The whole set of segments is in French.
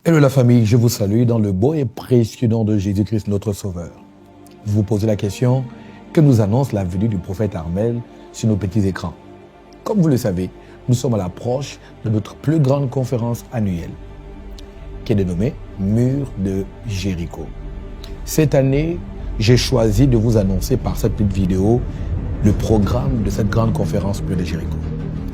Hello la famille, je vous salue dans le beau et précieux nom de Jésus-Christ notre Sauveur. Vous vous posez la question, que nous annonce la venue du prophète Armel sur nos petits écrans? Comme vous le savez, nous sommes à l'approche de notre plus grande conférence annuelle, qui est dénommée Mur de Jéricho. Cette année, j'ai choisi de vous annoncer par cette petite vidéo le programme de cette grande conférence Mur de Jéricho,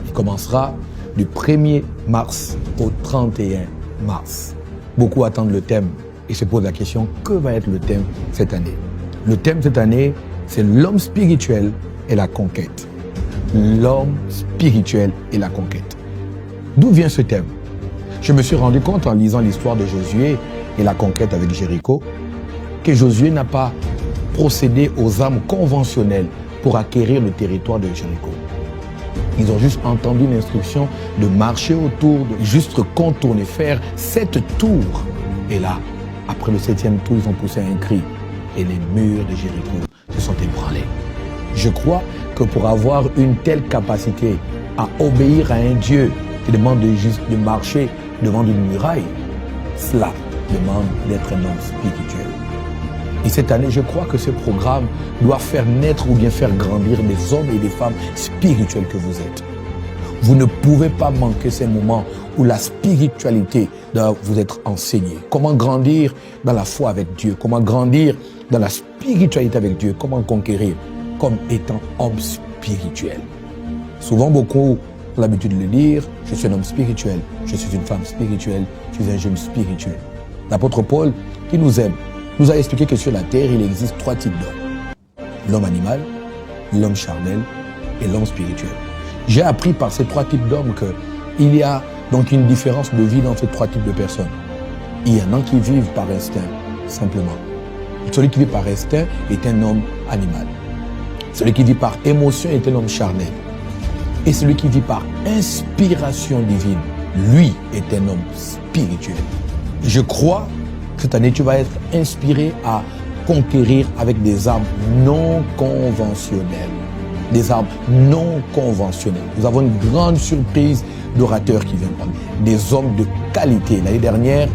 qui commencera du 1er mars au 31 mars. Beaucoup attendent le thème et se posent la question, que va être le thème cette année? Le thème cette année, c'est l'homme spirituel et la conquête. L'homme spirituel et la conquête. D'où vient ce thème? Je me suis rendu compte en lisant l'histoire de Josué et la conquête avec Jéricho, que Josué n'a pas procédé aux armes conventionnelles pour acquérir le territoire de Jéricho. Ils ont juste entendu l'instruction de marcher autour, de juste contourner, faire 7 tours. Et là, après le 7e tour, ils ont poussé un cri. Et les murs de Jéricho se sont ébranlés. Je crois que pour avoir une telle capacité à obéir à un Dieu qui demande de marcher devant une muraille, cela demande d'être un homme spirituel. Et cette année, je crois que ce programme doit faire naître ou bien faire grandir des hommes et des femmes spirituels que vous êtes. Vous ne pouvez pas manquer ces moments où la spiritualité doit vous être enseignée. Comment grandir dans la foi avec Dieu, comment grandir dans la spiritualité avec Dieu, comment conquérir comme étant homme spirituel. Souvent, beaucoup ont l'habitude de le dire, je suis un homme spirituel, je suis une femme spirituelle, je suis un jeune spirituel. L'apôtre Paul, qui nous aime, nous a expliqué que sur la terre, il existe 3 types d'hommes. L'homme animal, l'homme charnel et l'homme spirituel. J'ai appris par ces 3 types d'hommes qu'il y a donc une différence de vie dans ces 3 types de personnes. Il y en a qui vivent par instinct, simplement. Celui qui vit par instinct est un homme animal. Celui qui vit par émotion est un homme charnel. Et celui qui vit par inspiration divine, lui, est un homme spirituel. Je crois cette année, tu vas être inspiré à conquérir avec des armes non conventionnelles. Des armes non conventionnelles. Nous avons une grande surprise d'orateurs qui viennent prendre. Des hommes de qualité. L'année dernière,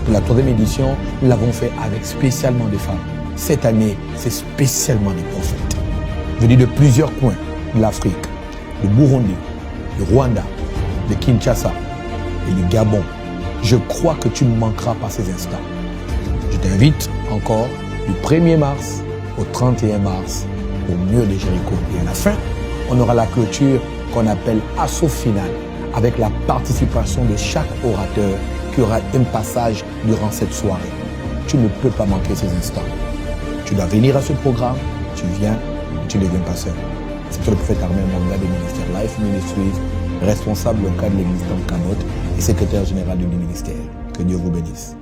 pour la 3e édition, nous l'avons fait avec spécialement des femmes. Cette année, c'est spécialement des prophètes. Venus de plusieurs coins de l'Afrique, du Burundi, du Rwanda, de Kinshasa et du Gabon. Je crois que tu ne manqueras pas ces instants. Je t'invite encore du 1er mars au 31 mars au mur de Jéricho. Et à la fin, on aura la clôture qu'on appelle assaut final avec la participation de chaque orateur qui aura un passage durant cette soirée. Tu ne peux pas manquer ces instants. Tu dois venir à ce programme, tu viens, tu ne viens pas seul. C'est le prophète Armel Mwanga des ministères Life Ministries, responsable local de l'église d'Ankanot et secrétaire général du ministère. Que Dieu vous bénisse.